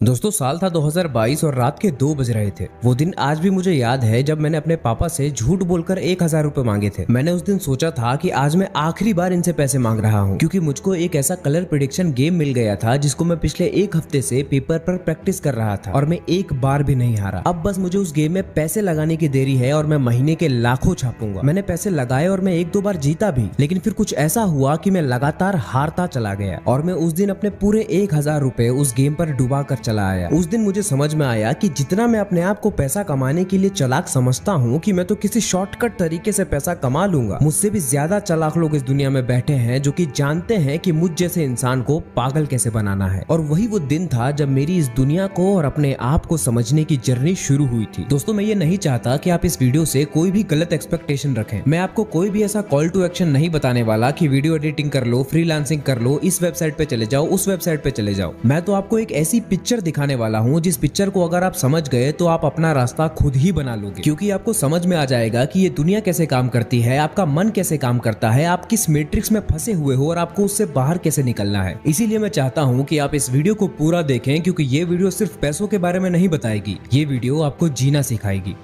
दोस्तों साल था 2022 और रात के 2 बज रहे थे। वो दिन आज भी मुझे याद है जब मैंने अपने पापा से झूठ बोलकर 1000 रुपए मांगे थे। मैंने उस दिन सोचा था कि आज मैं आखिरी बार इनसे पैसे मांग रहा हूँ, क्योंकि मुझको एक ऐसा कलर प्रेडिक्शन गेम मिल गया था जिसको मैं पिछले 1 हफ्ते से पेपर पर प्रैक्टिस कर रहा था और मैं एक बार भी नहीं हारा। अब बस मुझे उस गेम में पैसे लगाने की देरी है और मैं महीने के लाखों छापूंगा। मैंने पैसे लगाए और मैं 1-2 बार जीता भी, लेकिन फिर कुछ ऐसा हुआ कि मैं लगातार हारता चला गया और मैं उस दिन अपने पूरे 1000 रुपए उस गेम पर डुबा कर चला आया। उस दिन मुझे समझ में आया कि जितना मैं अपने आप को पैसा कमाने के लिए चालाक समझता हूँ कि मैं तो किसी शॉर्टकट तरीके से पैसा कमा लूंगा, मुझसे भी ज्यादा चालाक लोग इस दुनिया में बैठे हैं जो कि जानते हैं कि मुझ जैसे इंसान को पागल कैसे बनाना है। और वही वो दिन था जब मेरी इस दुनिया को और अपने आप को समझने की जर्नी शुरू हुई थी। दोस्तों मैं ये नहीं चाहता कि आप इस वीडियो से कोई भी गलत एक्सपेक्टेशन रखें। मैं आपको कोई भी ऐसा कॉल टू एक्शन नहीं बताने वाला कि वीडियो एडिटिंग कर लो, फ्रीलांसिंग कर लो, इस वेबसाइट पे चले जाओ, उस वेबसाइट पे चले जाओ। मैं तो आपको एक ऐसी पिक्चर दिखाने वाला हूँ जिस पिक्चर को अगर आप समझ गए तो आप अपना रास्ता खुद ही बना लोगे, क्योंकि आपको समझ में आ जाएगा कि ये दुनिया कैसे काम करती है, आपका मन कैसे काम करता है, आप किस मैट्रिक्स में फंसे हुए हो और आपको उससे बाहर कैसे निकलना है। इसीलिए मैं चाहता हूँ कि आप इस वीडियो को पूरा देखें, क्योंकि ये वीडियो सिर्फ पैसों के बारे में नहीं बताएगी, ये वीडियो आपको जीना सिखाएगी।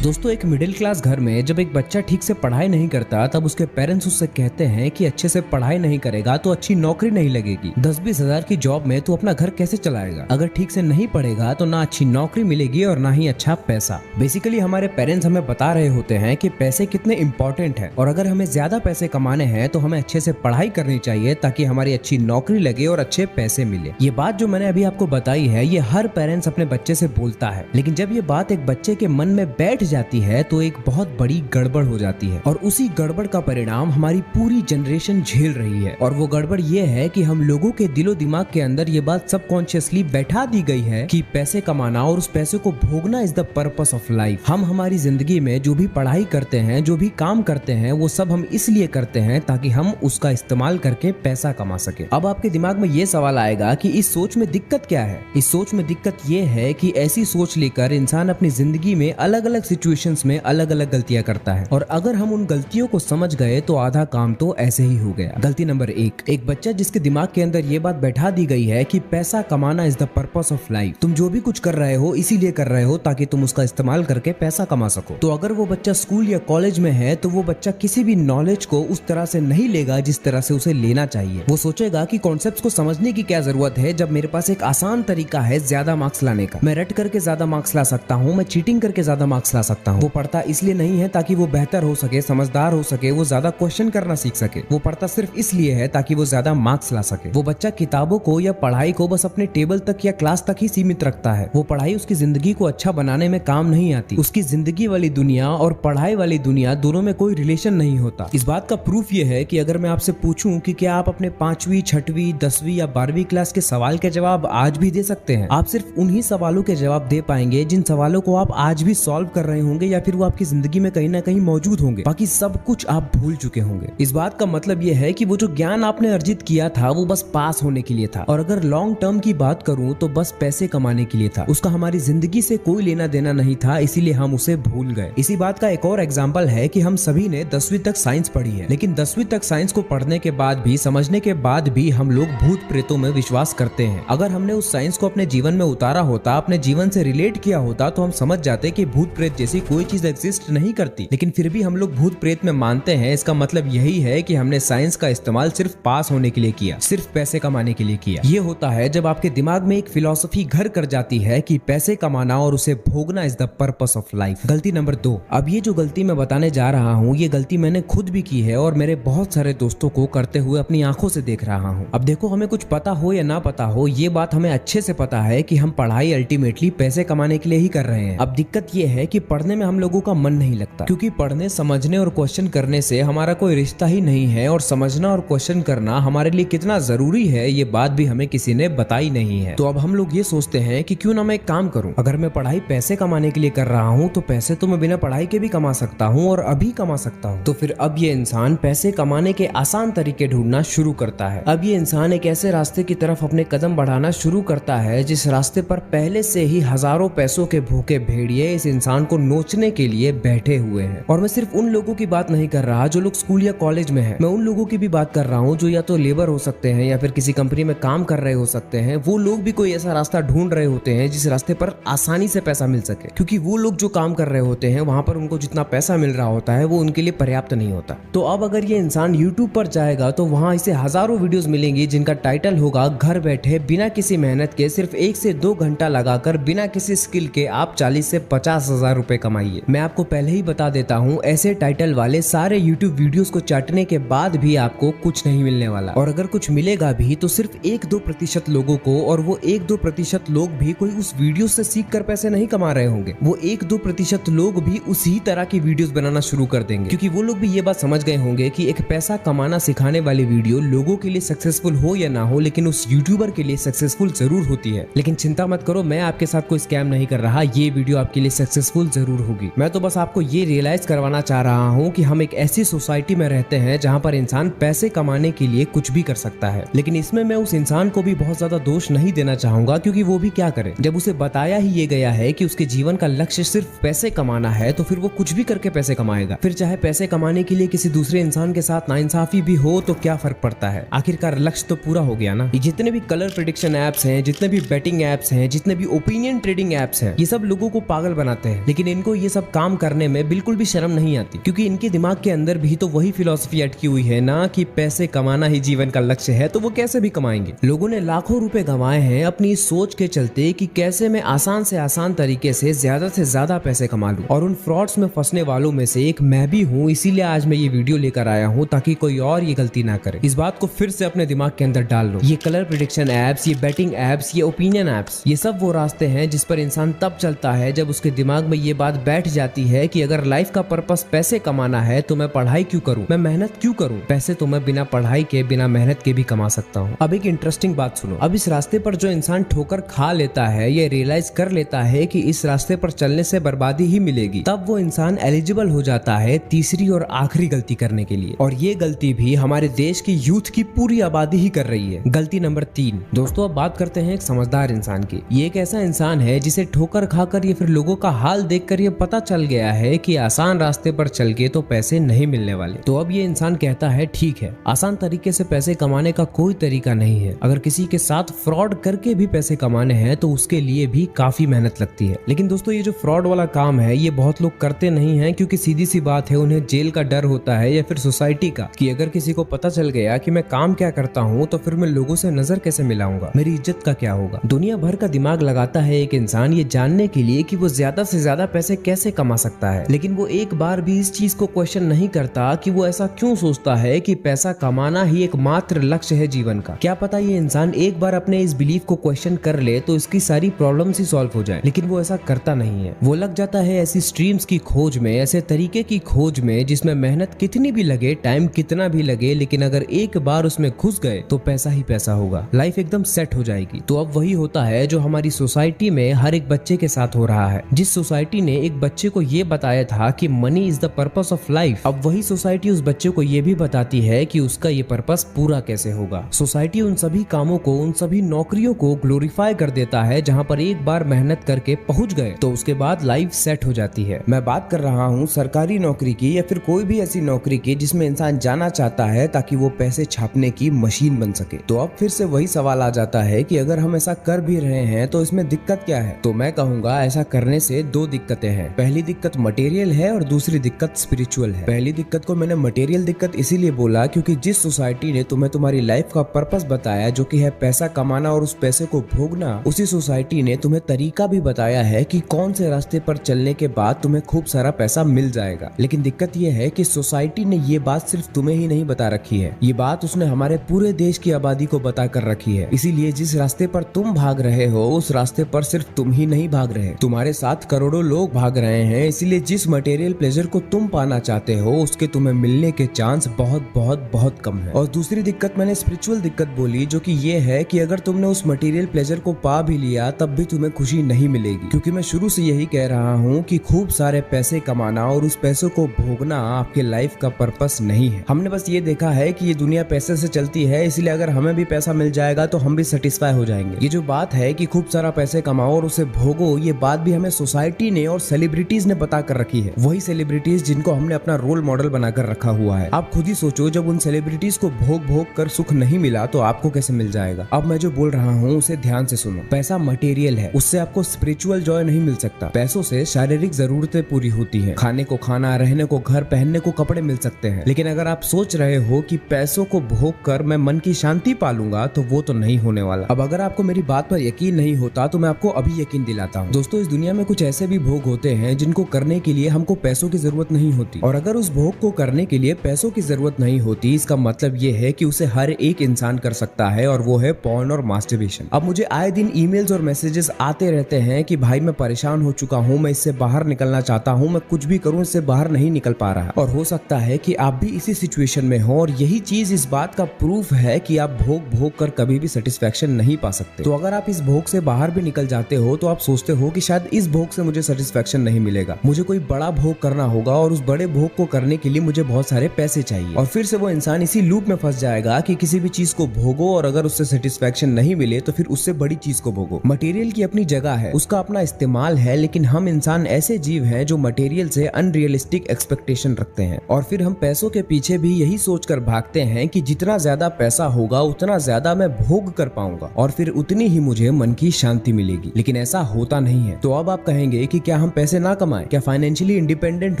दोस्तों एक मिडिल क्लास घर में जब एक बच्चा ठीक से पढ़ाई नहीं करता तब उसके पेरेंट्स उससे कहते हैं कि अच्छे से पढ़ाई नहीं करेगा तो अच्छी नौकरी नहीं लगेगी, 10-20 हजार की जॉब में तू अपना घर कैसे चलाएगा, अगर ठीक से नहीं पढ़ेगा तो ना अच्छी नौकरी मिलेगी और ना ही अच्छा पैसा। बेसिकली हमारे पेरेंट्स हमें बता रहे होते हैं कि पैसे कितने इंपॉर्टेंट है और अगर हमें ज्यादा पैसे कमाने हैं तो हमें अच्छे से पढ़ाई करनी चाहिए ताकि हमारी अच्छी नौकरी लगे और अच्छे पैसे मिले। ये बात जो मैंने अभी आपको बताई है ये हर पेरेंट्स अपने बच्चे से बोलता है, लेकिन जब ये बात एक बच्चे के मन में बैठ जाती है तो एक बहुत बड़ी गड़बड़ हो जाती है और उसी गड़बड़ का परिणाम हमारी पूरी जनरेशन झेल रही है। और वो गड़बड़ ये है कि हम लोगों के दिलो दिमाग के अंदर ये बात सबकॉन्शियसली बैठा दी गई है कि पैसे कमाना और उस पैसे को भोगना is the purpose of life. हम हमारी जिंदगी में जो भी पढ़ाई करते हैं, जो भी काम करते हैं, वो सब हम इसलिए करते हैं ताकि हम उसका इस्तेमाल करके पैसा कमा सके। अब आपके दिमाग में ये सवाल आएगा कि इस सोच में दिक्कत क्या है। इस सोच में दिक्कत ये है कि ऐसी सोच लेकर इंसान अपनी जिंदगी में अलग अलग सिचुएशंस में अलग अलग गलतियां करता है और अगर हम उन गलतियों को समझ गए तो आधा काम तो ऐसे ही हो गया। गलती नंबर 1, एक बच्चा जिसके दिमाग के अंदर ये बात बैठा दी गई है कि पैसा कमाना is the purpose of life. तुम जो भी कुछ कर रहे हो इसीलिए कर रहे हो ताकि तुम उसका इस्तेमाल करके पैसा कमा सको। तो अगर वो बच्चा स्कूल या कॉलेज में है तो वो बच्चा किसी भी नॉलेज को उस तरह से नहीं लेगा जिस तरह से उसे लेना चाहिए। वो सोचेगा कि कॉन्सेप्ट्स को समझने की क्या जरूरत है जब मेरे पास एक आसान तरीका है ज्यादा मार्क्स लाने का। मैं रट करके ज्यादा मार्क्स ला सकता हूँ, मैं चीटिंग करके ज्यादा मार्क्स ला सकता हूँ। वो पढ़ता इसलिए नहीं है ताकि वो बेहतर हो सके, समझदार हो सके, वो ज्यादा क्वेश्चन करना सीख सके। वो पढ़ता सिर्फ इसलिए है ताकि वो ज्यादा मार्क्स ला सके। वो बच्चा किताबों को या पढ़ाई को बस अपने टेबल तक या क्लास तक ही सीमित रखता है। वो पढ़ाई उसकी जिंदगी को अच्छा बनाने में काम नहीं आती। उसकी जिंदगी वाली दुनिया और पढ़ाई वाली दुनिया दोनों में कोई रिलेशन नहीं होता। इस बात का प्रूफ ये है कि अगर मैं आपसे पूछूं कि क्या आप अपने 5वीं, 6वीं, 10वीं या 12वीं क्लास के सवाल के जवाब आज भी दे सकते हैं, आप सिर्फ उन्हीं सवालों के जवाब दे पाएंगे जिन सवालों को आप आज भी सॉल्व कर रहे होंगे या फिर वो आपकी जिंदगी में कहीं ना कहीं मौजूद होंगे। बाकी सब कुछ आप भूल चुके होंगे। इस बात का मतलब यह है कि वो जो ज्ञान आपने अर्जित किया था वो बस पास होने के लिए था और अगर लॉन्ग टर्म की बात करूं तो बस पैसे कमाने के लिए था। उसका हमारी जिंदगी से कोई लेना देना नहीं था, इसीलिए हम उसे भूल गए। इसी बात का एक और एग्जाम्पल है कि हम सभी ने 10वीं तक साइंस पढ़ी है, लेकिन 10वीं तक साइंस को पढ़ने के बाद भी, समझने के बाद भी हम लोग भूत प्रेतों में विश्वास करते हैं। अगर हमने उस साइंस को अपने जीवन में उतारा होता, अपने जीवन से रिलेट किया होता तो हम समझ जाते कि भूत प्रेत जैसी कोई चीज एग्जिस्ट नहीं करती, लेकिन फिर भी हम लोग भूत प्रेत में मानते हैं। इसका मतलब यही है कि हमने साइंस का इस्तेमाल सिर्फ पास होने के लिए किया, सिर्फ पैसे कमाने के लिए किया। ये होता है जब आपके दिमाग में एक फिलॉसफी घर कर जाती है कि पैसे कमाना और उसे भोगना is the purpose of life. गलती नंबर 2, अब ये जो गलती मैं बताने जा रहा हूँ ये गलती मैंने खुद भी की है और मेरे बहुत सारे दोस्तों को करते हुए अपनी आंखों से देख रहा हूँ। अब देखो, हमें कुछ पता हो या ना पता हो, ये बात हमें अच्छे से पता है कि हम पढ़ाई अल्टीमेटली पैसे कमाने के लिए ही कर रहे हैं। अब दिक्कत ये है कि पढ़ने में हम लोगों का मन नहीं लगता, क्योंकि पढ़ने, समझने और क्वेश्चन करने से हमारा कोई रिश्ता ही नहीं है और समझना और क्वेश्चन करना हमारे लिए कितना जरूरी है ये बात भी हमें किसी ने बताई नहीं है। तो अब हम लोग ये सोचते हैं कि क्यों ना मैं एक काम करूं, अगर मैं पढ़ाई पैसे कमाने के लिए कर रहा हूं तो पैसे तो मैं बिना पढ़ाई के भी कमा सकता हूं और अभी कमा सकता हूं। तो फिर अब ये इंसान पैसे कमाने के आसान तरीके ढूंढना शुरू करता है। अब ये इंसान एक ऐसे रास्ते की तरफ अपने कदम बढ़ाना शुरू करता है जिस रास्ते पर पहले से ही हजारों पैसों के भूखे भेड़िए इस इंसान को को नोचने के लिए बैठे हुए हैं। और मैं सिर्फ उन लोगों की बात नहीं कर रहा जो लोग स्कूल या कॉलेज में हैं, मैं उन लोगों की भी बात कर रहा हूँ जो या तो लेबर हो सकते हैं या फिर किसी कंपनी में काम कर रहे हो सकते हैं। वो लोग भी कोई ऐसा रास्ता ढूंढ रहे होते हैं जिस रास्ते पर आसानी से पैसा मिल सके, क्योंकि वो लोग जो काम कर रहे होते हैं वहां पर उनको जितना पैसा मिल रहा होता है वो उनके लिए पर्याप्त नहीं होता। तो अब अगर ये इंसान यूट्यूब पर जाएगा तो वहां इसे हजारों वीडियोस मिलेंगी जिनका टाइटल होगा घर बैठे बिना किसी मेहनत के सिर्फ 1 से 2 घंटा लगाकर बिना किसी स्किल के आप 40 से 50 हजार रुपए कमाइए। मैं आपको पहले ही बता देता हूँ, ऐसे टाइटल वाले सारे यूट्यूब वीडियोस को चाटने के बाद भी आपको कुछ नहीं मिलने वाला, और अगर कुछ मिलेगा भी तो सिर्फ 1-2% लोगों को, और वो 1-2% लोग भी कोई उस वीडियो से सीख कर पैसे नहीं कमा रहे होंगे। वो 1-2% लोग भी उसी तरह की वीडियोस बनाना शुरू कर देंगे, क्योंकि वो लोग भी ये बात समझ गए होंगे कि एक पैसा कमाना सिखाने वाली वीडियो लोगों के लिए सक्सेसफुल हो या ना हो, लेकिन उस यूट्यूबर के लिए सक्सेसफुल जरूर होती है। लेकिन चिंता मत करो, मैं आपके साथ कोई स्कैम नहीं कर रहा, ये वीडियो आपके लिए सक्सेसफुल जरूर होगी। मैं तो बस आपको ये रियलाइज करवाना चाह रहा हूँ कि हम एक ऐसी सोसाइटी में रहते हैं जहाँ पर इंसान पैसे कमाने के लिए कुछ भी कर सकता है। लेकिन इसमें मैं उस इंसान को भी बहुत ज्यादा दोष नहीं देना चाहूंगा, क्योंकि वो भी क्या करे, जब उसे बताया ही ये गया है कि उसके जीवन का लक्ष्य सिर्फ पैसे कमाना है तो फिर वो कुछ भी करके पैसे कमाएगा। फिर चाहे पैसे कमाने के लिए किसी दूसरे इंसान के साथ नाइंसाफी भी हो तो क्या फर्क पड़ता है, आखिरकार लक्ष्य तो पूरा हो गया ना। ये जितने भी कलर प्रेडिक्शन एप्स हैं, जितने भी बेटिंग एप्स हैं, जितने भी ओपिनियन ट्रेडिंग एप्स हैं, ये सब लोगों को पागल बनाते हैं। लेकिन इनको ये सब काम करने में बिल्कुल भी शर्म नहीं आती, क्योंकि इनके दिमाग के अंदर भी तो वही फिलॉसफी अटकी हुई है ना कि पैसे कमाना ही जीवन का लक्ष्य है, तो वो कैसे भी कमाएंगे। लोगों ने लाखों रुपए गंवाए हैं अपनी इस सोच के चलते कि कैसे मैं आसान से आसान तरीके से ज्यादा पैसे कमा लूं, और उन फ्रॉड्स में फंसने वालों में से एक मैं भी हूं। इसीलिए आज मैं ये वीडियो लेकर आया हूं ताकि कोई और ये गलती ना करे। इस बात को फिर से अपने दिमाग के अंदर डाल लो। ये कलर प्रेडिक्शन एप्स, ये बेटिंग एप्स, ये ओपिनियन एप्स, ये सब वो रास्ते हैं जिस पर इंसान तब चलता है जब उसके दिमाग में ये बात बैठ जाती है कि अगर लाइफ का पर्पस पैसे कमाना है तो मैं पढ़ाई क्यों करूं, मैं मेहनत क्यों करूं, पैसे तो मैं बिना पढ़ाई के बिना मेहनत के भी कमा सकता हूं। अब एक इंटरेस्टिंग बात सुनो, अब इस रास्ते पर जो इंसान ठोकर खा लेता है, ये रियलाइज कर लेता है कि इस रास्ते पर चलने से बर्बादी ही मिलेगी, तब वो इंसान एलिजिबल हो जाता है तीसरी और आखिरी गलती करने के लिए। और ये गलती भी हमारे देश की यूथ की पूरी आबादी ही कर रही है। गलती नंबर 3। दोस्तों अब बात करते हैं एक समझदार इंसान की। ये एक ऐसा इंसान है जिसे ठोकर खाकर या फिर लोगों का हाल देखकर ये पता चल गया है कि आसान रास्ते पर चल के तो पैसे नहीं मिलने वाले। तो अब ये इंसान कहता है ठीक है, आसान तरीके से पैसे कमाने का कोई तरीका नहीं है, अगर किसी के साथ फ्रॉड करके भी पैसे कमाने हैं तो उसके लिए भी काफी मेहनत लगती है। लेकिन दोस्तों ये जो फ्रॉड वाला काम है ये बहुत लोग करते नहीं है, क्योंकि सीधी सी बात है, उन्हें जेल का डर होता है या फिर सोसाइटी का, कि अगर किसी को पता चल गया कि मैं काम क्या करता हूँ तो फिर मैं लोगों से नजर कैसे मिलाऊंगा, मेरी इज्जत का क्या होगा। दुनिया भर का दिमाग लगाता है एक इंसान ये जानने के लिए कि वो ज्यादा से ज्यादा पैसे कैसे कमा सकता है, लेकिन वो एक बार भी इस चीज को क्वेश्चन नहीं करता कि वो ऐसा क्यों सोचता है कि पैसा कमाना ही एकमात्र लक्ष्य है जीवन का। क्या पता ये इंसान एक बार अपने इस बिलीफ को क्वेश्चन कर ले तो इसकी सारी प्रॉब्लम्स ही सॉल्व हो जाए, लेकिन वो ऐसा करता नहीं है। वो लग जाता है ऐसी स्ट्रीम्स की खोज में, ऐसे तरीके की खोज में जिसमें मेहनत कितनी भी लगे, टाइम कितना भी लगे, लेकिन अगर एक बार उसमें घुस गए तो पैसा ही पैसा होगा, लाइफ एकदम सेट हो जाएगी। तो अब वही होता है जो हमारी सोसाइटी में हर एक बच्चे के साथ हो रहा है। जिस सोसाइटी ने एक बच्चे को ये बताया था कि money is the purpose of life, अब वही सोसाइटी उस बच्चे को ये भी बताती है कि उसका ये पर्पस पूरा कैसे होगा। सोसाइटी उन सभी कामों को, उन सभी नौकरियों को ग्लोरीफाई कर देता है जहाँ पर एक बार मेहनत करके पहुंच गए तो उसके बाद लाइफ सेट हो जाती है। मैं बात कर रहा हूँ सरकारी नौकरी की या फिर कोई भी ऐसी नौकरी की जिसमें इंसान जाना चाहता है ताकि वो पैसे छापने की मशीन बन सके। तो अब फिर से वही सवाल आ जाता है कि अगर हम ऐसा कर भी रहे हैं तो इसमें दिक्कत क्या है। तो मैं कहूँगा ऐसा करने से 2 दिक्कतें हैं। पहली दिक्कत मटेरियल है और दूसरी दिक्कत स्पिरिचुअल है। पहली दिक्कत को मैंने मटेरियल दिक्कत इसीलिए बोला क्योंकि जिस सोसाइटी ने तुम्हें तुम्हारी लाइफ का पर्पस बताया जो कि है पैसा कमाना और उस पैसे को भोगना, उसी सोसाइटी ने तुम्हें तरीका भी बताया है कि कौन से रास्ते पर चलने के बाद तुम्हें खूब सारा पैसा मिल जाएगा। लेकिन दिक्कत यह है कि सोसाइटी ने ये बात सिर्फ तुम्हें ही नहीं बता रखी है, ये बात उसने हमारे पूरे देश की आबादी को बता कर रखी है। इसीलिए जिस रास्ते पर तुम भाग रहे हो उस रास्ते पर सिर्फ तुम ही नहीं भाग रहे, तुम्हारे साथ करोड़ों लोग भाग रहे हैं। इसीलिए जिस मटेरियल प्लेजर को तुम पाना चाहते हो उसके तुम्हें मिलने के चांस बहुत बहुत बहुत कम है। और दूसरी दिक्कत मैंने स्पिरिचुअल दिक्कत बोली जो कि ये है कि अगर तुमने उस मटेरियल प्लेजर को पा भी लिया तब भी तुम्हें खुशी नहीं मिलेगी, क्योंकि मैं शुरू से यही कह रहा हूँ कि खूब सारे पैसे कमाना और उस पैसों को भोगना आपके लाइफ का पर्पस नहीं है। हमने बस ये देखा है कि ये दुनिया पैसे से चलती है, इसलिए अगर हमें भी पैसा मिल जाएगा तो हम भी सेटिस्फाई हो जाएंगे। ये जो बात है कि खूब सारा पैसे कमाओ और उसे भोगो, ये बात भी हमें सोसाइटी ने फिल्में और सेलिब्रिटीज ने बता कर रखी है, वही सेलिब्रिटीज जिनको हमने अपना रोल मॉडल बनाकर रखा हुआ है। आप खुद ही सोचो, जब उन सेलिब्रिटीज को भोग भोग कर सुख नहीं मिला तो आपको कैसे मिल जाएगा। अब मैं जो बोल रहा हूँ उसे ध्यान से सुनो। पैसा मटेरियल है, उससे आपको स्पिरिचुअल जॉय नहीं मिल सकता। पैसों से शारीरिक जरूरतें पूरी होती है, खाने को खाना, रहने को घर, पहनने को कपड़े मिल सकते हैं। लेकिन अगर आप सोच रहे हो कि पैसों को भोग कर मैं मन की शांति पालूंगा तो वो तो नहीं होने वाला। अब अगर आपको मेरी बात पर यकीन नहीं होता तो मैं आपको अभी यकीन दिलाता हूँ। दोस्तों, इस दुनिया में कुछ ऐसे भी भोग होते हैं जिनको करने के लिए हमको पैसों की जरूरत नहीं होती, और अगर उस भोग को करने के लिए पैसों की जरूरत नहीं होती, इसका मतलब ये है कि उसे हर एक इंसान कर सकता है, और वो है पॉर्न और मास्टरबेशन। अब मुझे आए दिन ईमेल्स और मैसेजेस आते रहते हैं कि भाई मैं परेशान हो चुका हूँ, मैं इससे बाहर निकलना चाहता हूँ, मैं कुछ भी करूँ इससे बाहर नहीं निकल पा रहा। और हो सकता है कि आप भी इसी सिचुएशन में हो, और यही चीज इस बात का प्रूफ है कि आप भोग भोग कर कभी भी सेटिस्फेक्शन नहीं पा सकते। तो अगर आप इस भोग से बाहर भी निकल जाते हो तो आप सोचते हो कि शायद इस भोग से मुझे सेटिस्फेक्शन नहीं मिलेगा, मुझे कोई बड़ा भोग करना होगा, और उस बड़े भोग को करने के लिए मुझे बहुत सारे पैसे चाहिए। और फिर से वो इंसान इसी लूप में फंस जाएगा कि किसी भी चीज को भोगो और अगर उससे सेटिस्फेक्शन नहीं मिले तो फिर उससे बड़ी चीज को भोगो। मटेरियल की अपनी जगह है, उसका अपना इस्तेमाल है, लेकिन हम इंसान ऐसे जीव हैं जो मटेरियल से अनरियलिस्टिक एक्सपेक्टेशन रखते हैं, और फिर हम पैसों के पीछे भी यही सोचकर भागते हैं कि जितना ज्यादा पैसा होगा उतना ज्यादा मैं भोग कर पाऊंगा और फिर उतनी ही मुझे मन की शांति मिलेगी। लेकिन ऐसा होता नहीं है। तो अब आप कहेंगे कि क्या हम पैसे ना कमाएं, क्या फाइनेंशियली इंडिपेंडेंट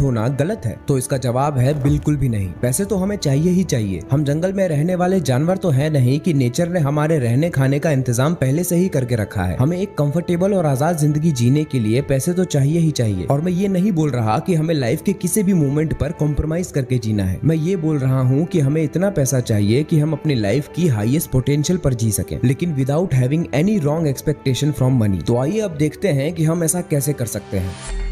होना गलत है? तो इसका जवाब है बिल्कुल भी नहीं। पैसे तो हमें चाहिए ही चाहिए। हम जंगल में रहने वाले जानवर तो है नहीं कि नेचर ने हमारे रहने खाने का इंतजाम पहले से ही करके रखा है। हमें एक कंफर्टेबल और आजाद जिंदगी जीने के लिए पैसे तो चाहिए ही चाहिए। और मैं ये नहीं बोल रहा कि हमें लाइफ के किसी भी मोमेंट पर कॉम्प्रोमाइज करके जीना है। मैं ये बोल रहा हूँ कि हमें इतना पैसा चाहिए कि हम अपनी लाइफ की हाईएस्ट पोटेंशियल पर जी सकें, लेकिन without having any wrong expectation from money. तो आइए अब देखते हैं कि हम ऐसा कैसे कर सकते हैं।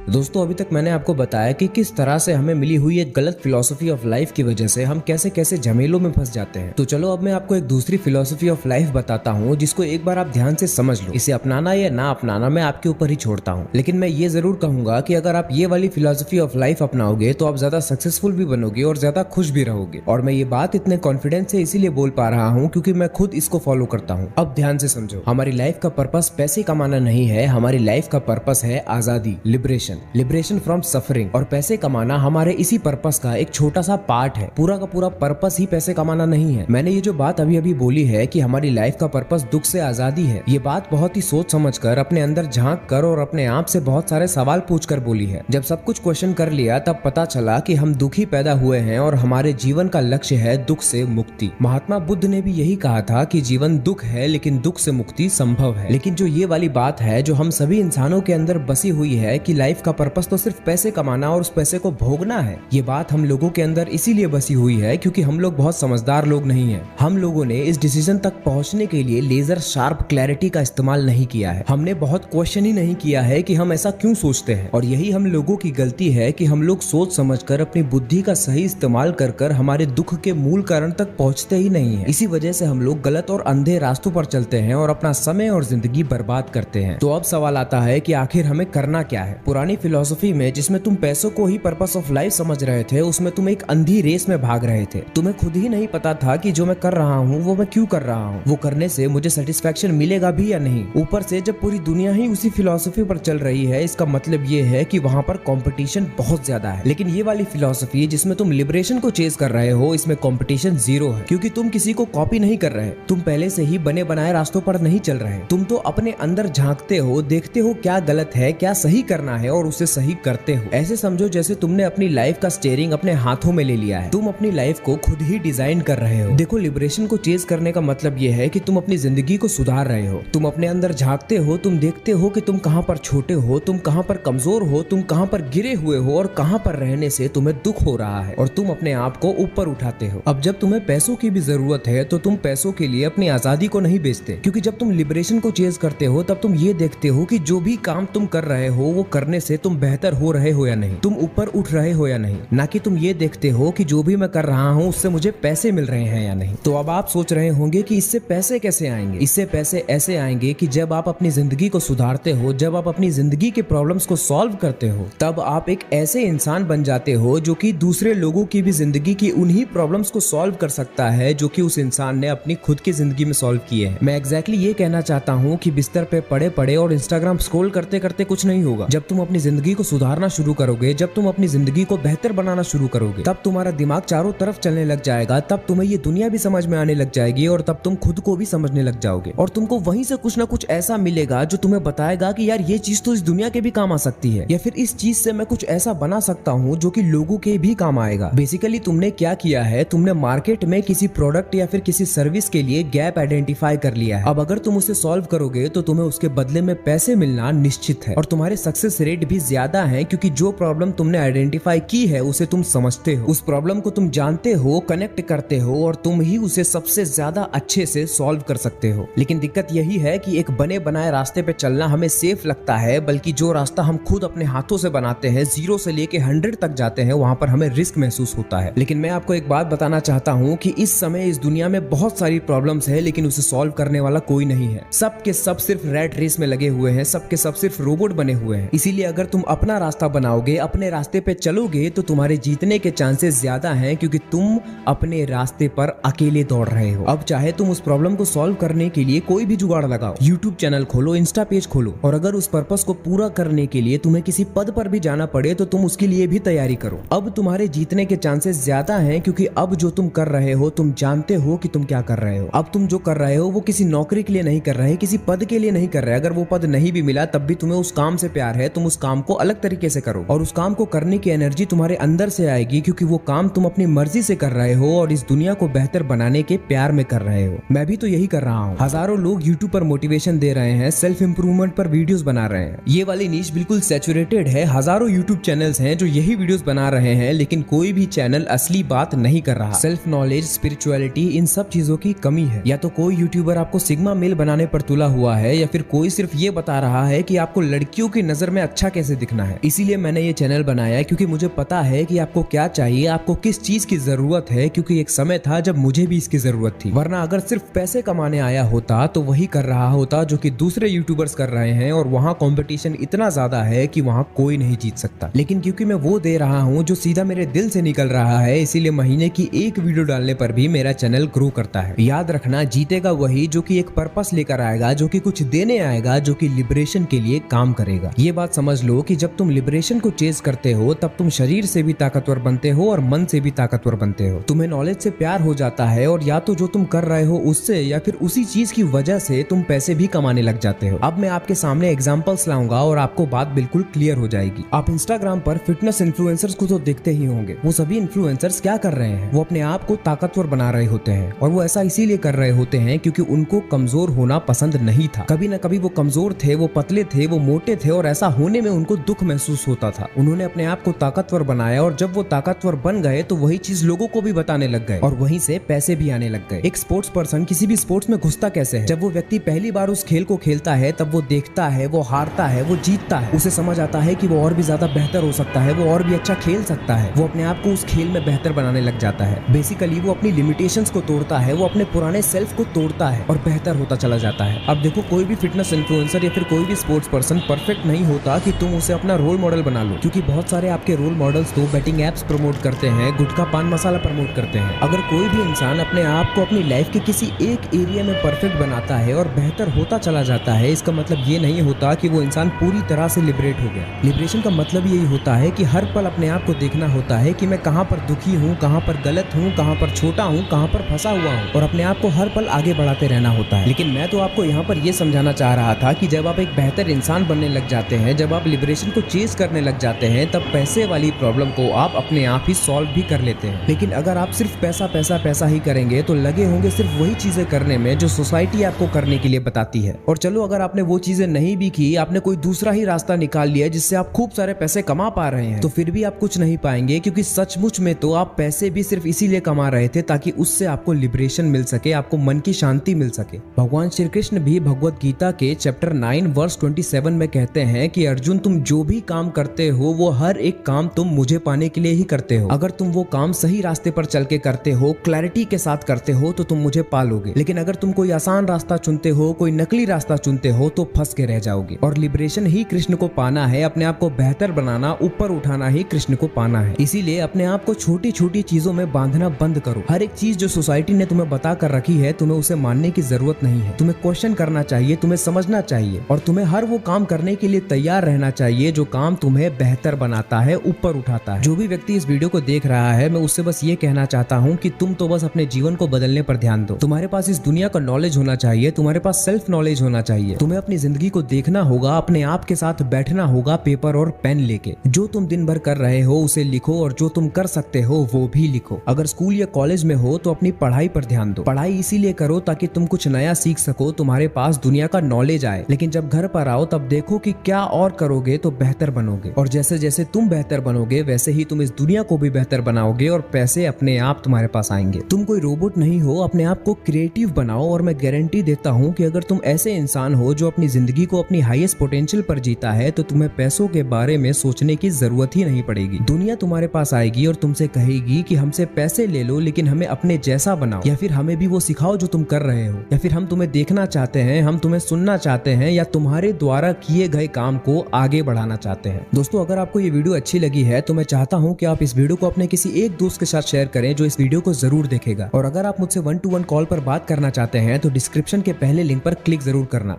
दोस्तों, अभी तक मैंने आपको बताया कि किस तरह से हमें मिली हुई एक गलत फिलॉसफी ऑफ लाइफ की वजह से हम कैसे कैसे झमेलों में फंस जाते हैं। तो चलो अब मैं आपको एक दूसरी फिलॉसफी ऑफ लाइफ बताता हूँ जिसको एक बार आप ध्यान से समझ लो। इसे अपनाना या ना अपनाना मैं आपके ऊपर ही छोड़ता हूँ, लेकिन मैं ये जरूर कहूंगा कि अगर आप ये वाली फिलॉसफी ऑफ लाइफ अपनाओगे तो आप ज्यादा सक्सेसफुल भी बनोगे और ज्यादा खुश भी रहोगे। और मैं ये बात इतने कॉन्फिडेंस से इसीलिए बोल पा रहा हूँ क्योंकि मैं खुद इसको फॉलो करता हूँ। अब ध्यान से समझो, हमारी लाइफ का पर्पस पैसे कमाना नहीं है। हमारी लाइफ का पर्पस है आजादी, लिबरेशन फ्रॉम सफरिंग। और पैसे कमाना हमारे इसी पर्पस का एक छोटा सा पार्ट है। पूरा का पूरा पर्पस ही पैसे कमाना नहीं है। मैंने ये जो बात अभी अभी बोली है कि हमारी लाइफ का पर्पस दुख से आजादी है, ये बात बहुत ही सोच समझ कर, अपने अंदर झांक कर और अपने आप से बहुत सारे सवाल पूछ कर बोली है। जब सब कुछ क्वेश्चन कर लिया तब पता चला कि हम दुखी पैदा हुए हैं और हमारे जीवन का लक्ष्य है दुख से मुक्ति। महात्मा बुद्ध ने भी यही कहा था कि जीवन दुख है लेकिन दुख से मुक्ति संभव है। लेकिन जो ये वाली बात है जो हम सभी इंसानों के अंदर बसी हुई है कि लाइफ का पर्पस तो सिर्फ पैसे कमाना और उस पैसे को भोगना है, ये बात हम लोगों के अंदर इसीलिए बसी हुई है क्योंकि हम लोग बहुत समझदार लोग नहीं हैं। हम लोगों ने इस डिसीजन तक पहुंचने के लिए लेजर शार्प क्लैरिटी का इस्तेमाल नहीं किया है। हमने बहुत क्वेश्चन ही नहीं किया है कि हम ऐसा क्यों सोचते हैं। और यही हम लोगों की गलती है कि हम लोग सोच समझकर अपनी बुद्धि का सही इस्तेमाल कर कर हमारे दुख के मूल कारण तक पहुंचते ही नहीं है। इसी वजह से हम लोग गलत और अंधे रास्तों पर चलते हैं और अपना समय और जिंदगी बर्बाद करते हैं। तो अब सवाल आता है कि आखिर हमें करना क्या है। पुरानी फिलॉसफी में जिसमें तुम पैसों को ही पर्पस ऑफ लाइफ समझ रहे थे, उसमें तुम एक अंधी रेस में भाग रहे थे। तुम्हें खुद ही नहीं पता था कि जो मैं कर रहा हूँ वो मैं क्यों कर रहा हूँ, वो करने से मुझे सेटिस्फेक्शन मिलेगा भी या नहीं। ऊपर से जब पूरी दुनिया ही उसी फिलॉसफी पर चल रही है, इसका मतलब ये है कि वहाँ पर कंपटीशन बहुत ज्यादा है। लेकिन ये वाली फिलॉसफी जिसमें तुम लिबरेशन को चेज कर रहे हो, इसमें कंपटीशन जीरो है, क्योंकि तुम किसी को कॉपी नहीं कर रहे, तुम पहले से ही बने बनाए रास्तों पर नहीं चल रहे। तुम तो अपने अंदर झांकते हो, देखते हो क्या गलत है, क्या सही करना है और उसे सही करते हो। ऐसे समझो जैसे तुमने अपनी लाइफ का स्टीयरिंग अपने हाथों में ले लिया है। तुम अपनी लाइफ को खुद ही डिजाइन कर रहे हो। देखो, लिबरेशन को चेज करने का मतलब ये है कि तुम अपनी जिंदगी को सुधार रहे हो। तुम अपने अंदर झांकते हो, तुम देखते हो कि तुम कहां पर छोटे हो, तुम कहां पर कमजोर हो, तुम कहां पर गिरे हुए हो और कहां पर रहने से तुम्हें दुख हो रहा है, और तुम अपने आप को ऊपर उठाते हो। अब जब तुम्हें पैसों की भी जरूरत है तो तुम पैसों के लिए अपनी आजादी को नहीं बेचते, क्योंकि जब तुम लिबरेशन को चेज करते हो तब तुम ये देखते हो कि जो भी काम तुम कर रहे हो वो करने से तुम बेहतर हो रहे हो या नहीं, तुम ऊपर उठ रहे हो या नहीं, ना कि तुम ये देखते हो कि जो भी मैं कर रहा हूँ उससे मुझे पैसे मिल रहे हैं या नहीं। तो अब आप सोच रहे होंगे कि इससे पैसे कैसे आएंगे। इससे पैसे ऐसे आएंगे कि जब आप अपनी जिंदगी को सुधारते हो, जब आप अपनी जिंदगी के प्रॉब्लम्स को सॉल्व करते हो, तब आप एक ऐसे इंसान बन जाते हो जो कि दूसरे लोगों की भी जिंदगी की उन्हीं प्रॉब्लम्स को सॉल्व कर सकता है जो कि उस इंसान ने अपनी खुद की जिंदगी में सॉल्व किए हैं। मैं एग्जैक्टली ये कहना चाहता हूँ कि बिस्तर पे पड़े पड़े और इंस्टाग्राम स्क्रॉल करते करते कुछ नहीं होगा। जब तुम अपनी अपनी जिंदगी को सुधारना शुरू करोगे, जब तुम अपनी जिंदगी को बेहतर बनाना शुरू करोगे, तब तुम्हारा दिमाग चारों तरफ चलने लग जाएगा, तब तुम्हें ये दुनिया भी समझ में आने लग जाएगी और तब तुम खुद को भी समझने लग जाओगे और तुमको वहीं से कुछ ना कुछ ऐसा मिलेगा जो तुम्हें बताएगा कि यार ये चीज तो इस दुनिया के भी काम आ सकती है, या फिर इस चीज से मैं कुछ ऐसा बना सकता हूँ जो कि लोगों के भी काम आएगा। बेसिकली तुमने क्या किया है, तुमने मार्केट में किसी प्रोडक्ट या फिर किसी सर्विस के लिए गैप आइडेंटिफाई कर लिया है। अब अगर तुम उसे सॉल्व करोगे तो तुम्हें उसके बदले में पैसे मिलना निश्चित है और तुम्हारे सक्सेस रेट भी ज्यादा है, क्योंकि जो प्रॉब्लम तुमने आइडेंटिफाई की है उसे तुम समझते हो, उस प्रॉब्लम को तुम जानते हो, कनेक्ट करते हो और तुम ही उसे सबसे ज्यादा अच्छे से सॉल्व कर सकते हो। लेकिन दिक्कत यही है कि एक बने बनाए रास्ते पे चलना हमें सेफ लगता है, बल्कि जो रास्ता हम खुद अपने हाथों से बनाते हैं, 0 से लेके 100 तक जाते हैं, वहां पर हमें रिस्क महसूस होता है। लेकिन मैं आपको एक बात बताना चाहता हूँ कि इस समय इस दुनिया में बहुत सारी प्रॉब्लम्स है, लेकिन उसे सॉल्व करने वाला कोई नहीं है। सब के सब सिर्फ रैट रेस में लगे हुए हैं, सब के सब सिर्फ रोबोट बने हुए हैं। इसीलिए अगर तुम अपना रास्ता बनाओगे, अपने रास्ते पे चलोगे, तो तुम्हारे जीतने के चांसेस ज्यादा हैं, क्योंकि तुम अपने रास्ते पर अकेले दौड़ रहे हो। अब चाहे तुम उस प्रॉब्लम को सॉल्व करने के लिए कोई भी जुगाड़ लगाओ, यूट्यूब चैनल खोलो, इंस्टा पेज खोलो, और अगर उस पर्पस को पूरा करने के लिए तुम्हें किसी पद पर भी जाना पड़े तो तुम उसके लिए भी तैयारी करो। अब तुम्हारे जीतने के चांसेस ज्यादा हैं, क्योंकि अब जो तुम कर रहे हो तुम जानते हो कि तुम क्या कर रहे हो। अब तुम जो कर रहे हो वो किसी नौकरी के लिए नहीं कर रहे, किसी पद के लिए नहीं कर रहे। अगर वो पद नहीं भी मिला तब भी तुम्हें उस काम से प्यार है, तुम उस काम को अलग तरीके से करो और उस काम को करने की एनर्जी तुम्हारे अंदर से आएगी, क्योंकि वो काम तुम अपनी मर्जी से कर रहे हो और इस दुनिया को बेहतर बनाने के प्यार में कर रहे हो। मैं भी तो यही कर रहा हूँ। हजारों लोग यूट्यूब पर मोटिवेशन दे रहे हैं, सेल्फ इंप्रूवमेंट पर वीडियोस बना रहे हैं। ये वाली नीश बिल्कुल सैचुरेटेड है। हजारों यूट्यूब चैनल्स हैं जो यही वीडियोस बना रहे हैं, लेकिन कोई भी चैनल असली बात नहीं कर रहा। सेल्फ नॉलेज, स्पिरिचुअलिटी, इन सब चीजों की कमी है। या तो कोई यूट्यूबर आपको सिग्मा मेल बनाने पर तुला हुआ है, या फिर कोई सिर्फ ये बता रहा है कि आपको लड़कियों की नजर में अच्छा कैसे दिखना है। इसीलिए मैंने ये चैनल बनाया, क्योंकि मुझे पता है कि आपको क्या चाहिए, आपको किस चीज की जरूरत है, क्योंकि एक समय था जब मुझे भी इसकी जरूरत थी। वरना अगर सिर्फ पैसे कमाने आया होता तो वही कर रहा होता जो कि दूसरे यूट्यूबर्स कर रहे हैं, और वहाँ कंपटीशन इतना ज्यादा है कि वहाँ कोई नहीं जीत सकता। लेकिन क्योंकि मैं वो दे रहा हूँ जो सीधा मेरे दिल से निकल रहा है, इसीलिए महीने की एक वीडियो डालने पर भी मेरा चैनल ग्रो करता है। याद रखना, जीतेगा वही जो कि एक पर्पस लेकर आएगा, जो कि कुछ देने आएगा, जो कि लिबरेशन के लिए काम करेगा। ये बात समझ लो कि जब तुम लिबरेशन को चेज करते हो तब तुम शरीर से भी ताकतवर बनते हो और मन से भी ताकतवर बनते हो। तुम्हें नॉलेज से प्यार हो जाता है, और या तो जो तुम कर रहे हो उससे या फिर उसी चीज की वजह से तुम पैसे भी कमाने लग जाते हो। अब मैं आपके सामने एग्जांपल्स लाऊंगा और आपको बात बिल्कुल क्लियर हो जाएगी। आप इंस्टाग्राम पर फिटनेस इन्फ्लुएंसर्स को तो देखते ही होंगे। वो सभी इन्फ्लुएंसर्स क्या कर रहे हैं, वो अपने आप को ताकतवर बना रहे होते हैं, और वो ऐसा इसीलिए कर रहे होते हैं क्योंकि उनको कमजोर होना पसंद नहीं था। कभी न कभी वो कमजोर थे, वो पतले थे, वो मोटे थे, और ऐसा होने में उनको दुख महसूस होता था। उन्होंने अपने आप को ताकतवर बनाया, और जब वो ताकतवर बन गए तो वही चीज लोगों को भी बताने लग गए, और वहीं से पैसे भी आने लग गए। एक स्पोर्ट्स पर्सन किसी भी स्पोर्ट्स में घुसता कैसे है? जब वो व्यक्ति पहली बार उस खेल को खेलता है तब वो देखता है, वो हारता है, वो जीतता है, उसे समझ आता है कि वो और भी ज्यादा बेहतर हो सकता है, वो और भी अच्छा खेल सकता है। वो अपने आप को उस खेल में बेहतर बनाने लग जाता है। बेसिकली वो अपनी लिमिटेशंस को तोड़ता है, वो अपने पुराने सेल्फ को तोड़ता है और बेहतर होता चला जाता है। अब देखो, कोई भी फिटनेस इन्फ्लुएंसर या फिर कोई भी स्पोर्ट्स पर्सन परफेक्ट नहीं होता कि तुम उसे अपना रोल मॉडल बना लो, क्योंकि बहुत सारे आपके रोल मॉडल्स तो बैटिंग एप्स प्रमोट करते हैं, गुटखा पान मसाला प्रमोट करते हैं। अगर कोई भी इंसान अपने आप को अपनी लाइफ के किसी एक एरिया में परफेक्ट बनाता है और बेहतर होता चला जाता है, इसका मतलब ये नहीं होता कि वो इंसान पूरी तरह से लिबरेट हो गया। लिबरेशन का मतलब यही होता है कि हर पल अपने आप को देखना होता है कि मैं कहाँ पर दुखी हूँ, कहाँ पर गलत हूँ, कहाँ पर छोटा हूँ, कहाँ पर फंसा हुआ हूँ, और अपने आप को हर पल आगे बढ़ाते रहना होता है। लेकिन मैं तो आपको यहाँ पर यह समझाना चाह रहा था कि जब आप एक बेहतर इंसान बनने लग जाते हैं, जब आप लिबरेशन को चेज करने लग जाते हैं, तब पैसे वाली प्रॉब्लम को आप अपने आप ही सॉल्व भी कर लेते हैं। लेकिन अगर आप सिर्फ पैसा पैसा पैसा ही करेंगे तो लगे होंगे सिर्फ वही चीजें करने में जो सोसाइटी आपको करने के लिए बताती है। और चलो, अगर आपने वो चीजें नहीं भी की, आपने कोई दूसरा ही रास्ता निकाल लिया जिससे आप खूब सारे पैसे कमा पा रहे हैं, तो फिर भी आप कुछ नहीं पाएंगे, क्योंकि सचमुच में तो आप पैसे भी सिर्फ इसीलिए कमा रहे थे ताकि उससे आपको लिबरेशन मिल सके, आपको मन की शांति मिल सके। भगवान श्री कृष्ण भी भगवत गीता के चैप्टर 9 वर्स 27 में कहते हैं कि अर्जुन, तुम जो भी काम करते हो वो हर एक काम तुम मुझे पाने के लिए ही करते हो। अगर तुम वो काम सही रास्ते पर चल के करते हो, क्लैरिटी के साथ करते हो, तो तुम मुझे पालोगे। लेकिन अगर तुम कोई आसान रास्ता चुनते हो, कोई नकली रास्ता चुनते हो, तो फंस के रह जाओगे। और लिबरेशन ही कृष्ण को पाना है, अपने आप को बेहतर बनाना, ऊपर उठाना ही कृष्ण को पाना है। इसीलिए अपने आप को छोटी छोटी चीजों में बांधना बंद करो। हर एक चीज जो सोसाइटी ने तुम्हें बता कर रखी है, तुम्हें उसे मानने की जरूरत नहीं है। तुम्हें क्वेश्चन करना चाहिए, तुम्हें समझना चाहिए, और तुम्हें हर वो काम करने के लिए तैयार रहना करना चाहिए जो काम तुम्हें बेहतर बनाता है, ऊपर उठाता है। जो भी व्यक्ति इस वीडियो को देख रहा है, मैं उससे बस ये कहना चाहता हूँ कि तुम तो बस अपने जीवन को बदलने पर ध्यान दो। तुम्हारे पास इस दुनिया का नॉलेज होना चाहिए, तुम्हारे पास सेल्फ नॉलेज होना चाहिए। तुम्हें अपनी जिंदगी को देखना होगा, अपने आप के साथ बैठना होगा पेपर और पेन लेके। जो तुम दिन भर कर रहे हो उसे लिखो और जो तुम कर सकते हो वो भी लिखो। अगर स्कूल या कॉलेज में हो तो अपनी पढ़ाई पर ध्यान दो। पढ़ाई इसीलिए करो ताकि तुम कुछ नया सीख सको, तुम्हारे पास दुनिया का नॉलेज आए। लेकिन जब घर पर आओ तब देखो कि क्या और करोगे तो बेहतर बनोगे। और जैसे जैसे तुम बेहतर बनोगे वैसे ही तुम इस दुनिया को भी बेहतर बनाओगे और पैसे अपने आप तुम्हारे पास आएंगे। तुम कोई रोबोट नहीं हो, अपने आप को क्रिएटिव बनाओ। और मैं गारंटी देता हूँ कि अगर तुम ऐसे इंसान हो जो अपनी जिंदगी को अपनी हाईएस्ट पोटेंशियल पर जीता है तो तुम्हें पैसों के बारे में सोचने की जरूरत ही नहीं पड़ेगी। दुनिया तुम्हारे पास आएगी और तुमसे कहेगी कि हमसे पैसे ले लो लेकिन हमें अपने जैसा बनाओ, या फिर हमें भी वो सिखाओ जो तुम कर रहे हो, या फिर हम तुम्हें देखना चाहते हैं, हम तुम्हें सुनना चाहते हैं, या तुम्हारे द्वारा किए गए काम को आगे बढ़ाना चाहते हैं। दोस्तों, अगर आपको ये वीडियो अच्छी लगी है तो मैं चाहता हूँ कि आप इस वीडियो को अपने किसी एक दोस्त के साथ शेयर करें जो इस वीडियो को जरूर देखेगा। और अगर आप मुझसे 1-to-1 कॉल पर बात करना चाहते हैं तो डिस्क्रिप्शन के पहले लिंक पर क्लिक जरूर करना।